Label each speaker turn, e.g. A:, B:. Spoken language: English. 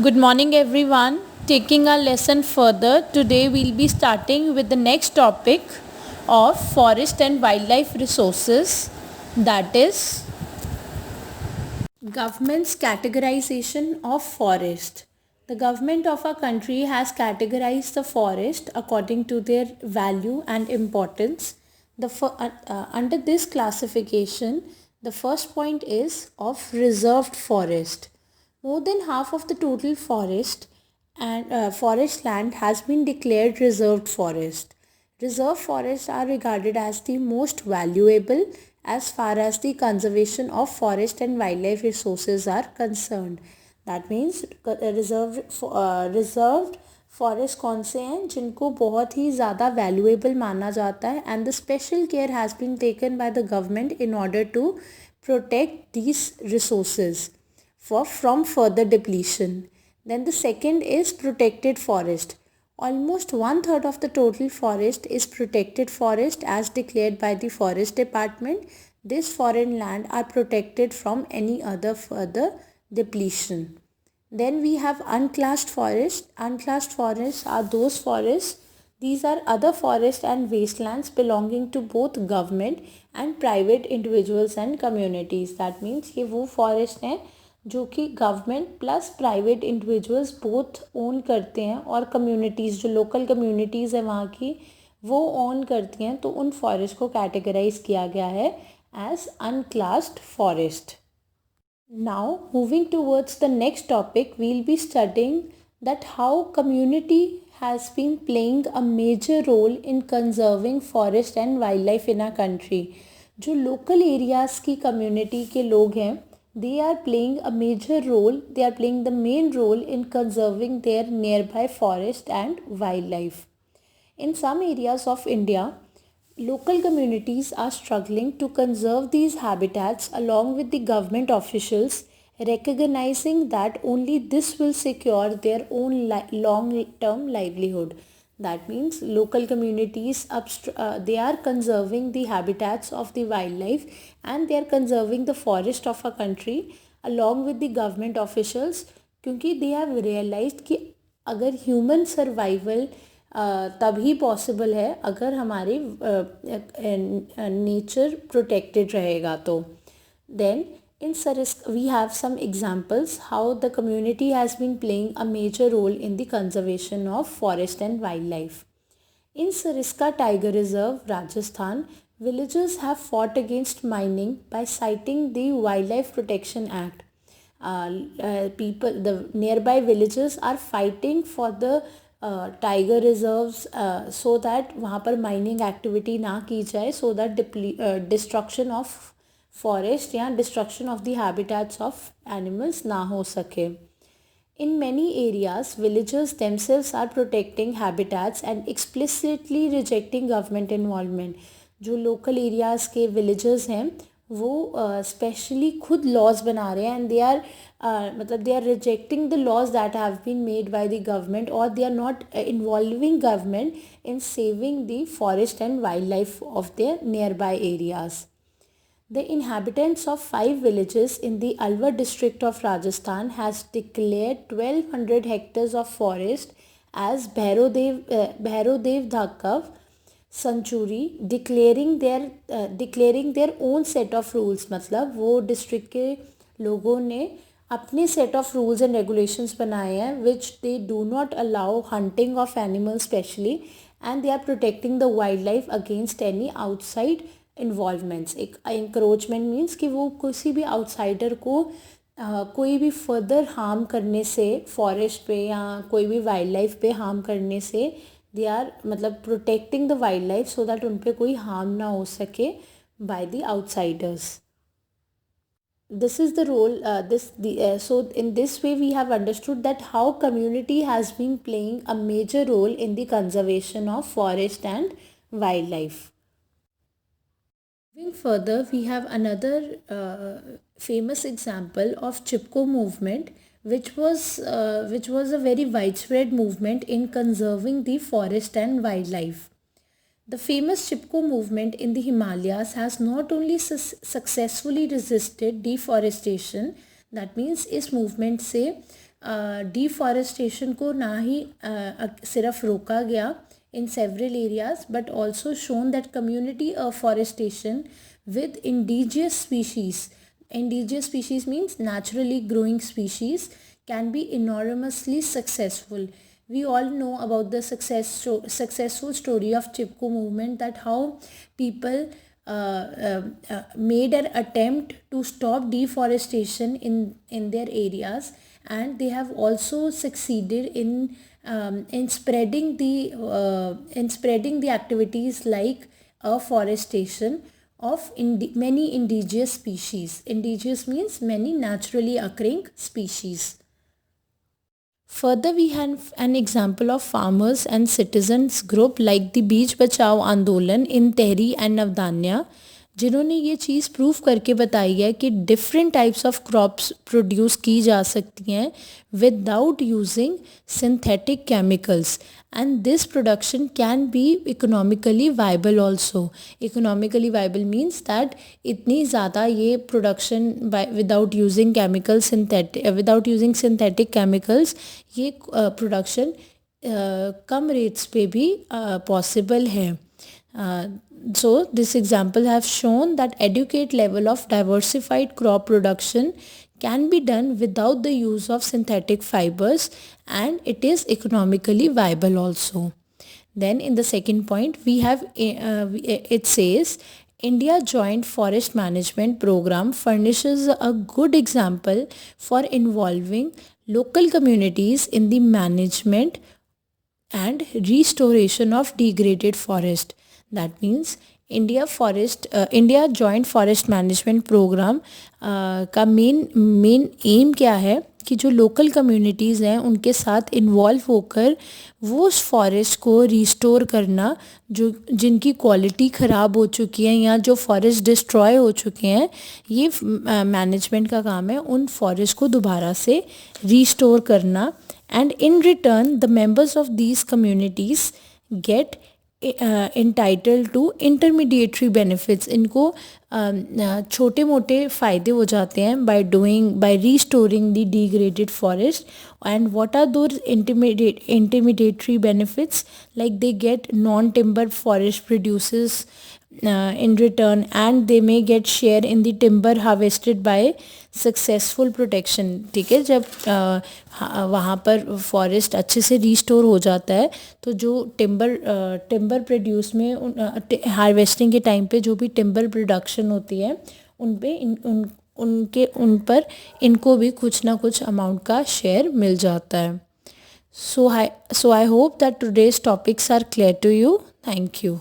A: Good morning, everyone. Taking our lesson further, today we'll be starting with the next topic of forest and wildlife resources, that is government's categorization of forest. The government of our country has categorized the forest according to their value and importance. Under this classification, the first point is of reserved forest. More than half of the total forest land has been declared reserved forest. Reserve forests are regarded as the most valuable as far as the conservation of forest and wildlife resources are concerned. That means reserved forest कौन से हैं जिनको बहुत ही ज़्यादा valuable माना जाता है and the special care has been taken by the government in order to protect these resources from further depletion. Then the second is protected forest. Almost one third of the total forest is protected forest as declared by the forest department. This foreign land are protected from any other further depletion. Then we have unclassed forests. Unclassed forests are those forests. These are other forests and wastelands belonging to both government and private individuals and communities. That means ये वो forest हैं जो कि government plus private individuals both own करते हैं और communities जो local communities हैं वहाँ की वो ओन करती हैं, तो उन फॉरेस्ट को कैटेगराइज किया गया है as unclassed forest. Now, moving towards the next topic, we'll be studying that how community has been playing a major role in conserving forest and wildlife in our country. जो local areas की community के लोग हैं, they are playing a major role, they are playing the main role in conserving their nearby forest and wildlife. In some areas of India, local communities are struggling to conserve these habitats along with the government officials, recognizing that only this will secure their own long-term livelihood. That means local communities they are conserving the habitats of the wildlife and they are conserving the forest of our country along with the government officials, क्योंकि they have realized कि अगर human survival तभी possible है अगर हमारी nature protected रहेगा तो. Then in Sariska we have some examples how the community has been playing a major role in the conservation of forest and wildlife. In Sariska Tiger Reserve, Rajasthan, villagers have fought against mining by citing the Wildlife Protection Act. The nearby villagers are fighting for the tiger reserves so that वहाँ पर mining activity ना की जाए, so that destruction of forest या destruction of the habitats of animals ना हो सके. In many areas, villagers themselves are protecting habitats and explicitly rejecting government involvement. जो local areas के villagers हैं वो स्पेशली खुद लॉज बना रहे हैं एंड दे आर मतलब they are rejecting the laws that have been made by the government और they are not involving government in saving the forest and wildlife of their nearby areas. The inhabitants of 5 villages in the Alwar district of Rajasthan has declared 1200 hectares of forest as Bhairodev Dhakav sanctuary declaring their own set of rules. मतलब वो district के लोगों ने अपने set of rules and regulations बनाए हैं which they do not allow hunting of animals specially and they are protecting the wildlife against any outside involvements. एक encroachment means कि वो किसी भी आउटसाइडर को कोई भी फर्दर हार्म करने से फॉरेस्ट पे या कोई भी वाइल्ड लाइफ पे हार्म करने से दे आर मतलब protecting the wild life so that उन पर कोई हार्म ना हो सके by the outsiders. This is the role so in this way we have understood that how community has been playing a major role in the conservation of forest and wildlife. Moving further, we have another famous example of Chipko movement, which was a very widespread movement in conserving the forest and wildlife. The famous Chipko movement in the Himalayas has not only successfully resisted deforestation, that means इस movement से deforestation को ना ही सिर्फ रोका गया in several areas but also shown that community afforestation with indigenous species means naturally growing species can be enormously successful. We all know about the successful story of Chipko movement, that how people made an attempt to stop deforestation in their areas, and they have also succeeded in spreading the activities like afforestation of many indigenous species. Indigenous means many naturally occurring species. Further, we have an example of farmers and citizens group like the Beach Bachao Andolan in Tehri and Navdanya, जिन्होंने ये चीज़ prove करके बताई है कि different types of crops produce की जा सकती हैं without using synthetic chemicals, and this production can be economically viable also. Economically viable means that इतनी ज़्यादा ये production without using synthetic chemicals, ये प्रोडक्शन कम रेट्स पे भी पॉसिबल है. So this example have shown that adequate level of diversified crop production can be done without the use of synthetic fibers, and it is economically viable also. Then in the second point we have it says India Joint Forest Management Program furnishes a good example for involving local communities in the management and restoration of degraded forest. That means India joint forest management programme का main aim क्या है कि जो local communities हैं उनके साथ involve होकर वो उस फॉरेस्ट को रिस्टोर करना, जो जिनकी क्वालिटी ख़राब हो चुकी है या जो फॉरेस्ट डिस्ट्रॉय हो चुके हैं, ये मैनेजमेंट का काम है उन फॉरेस्ट को दोबारा से रिस्टोर करना. And in return the members of these communities get entitled to intermediary benefits. इनको छोटे मोटे फ़ायदे हो जाते हैं by restoring the degraded forest. And what are those intermediary benefits? Like they get non-timber forest produces in return, and they may get share in the timber harvested by successful protection. ठीक है, जब वहाँ पर forest अच्छे से restore हो जाता है तो जो टिम्बर प्रोड्यूस में हार्वेस्टिंग के टाइम पे जो भी टिम्बर प्रोडक्शन होती है उन पर इनको भी कुछ ना कुछ अमाउंट का शेयर मिल जाता है. So I hope that today's topics are clear to you. Thank you.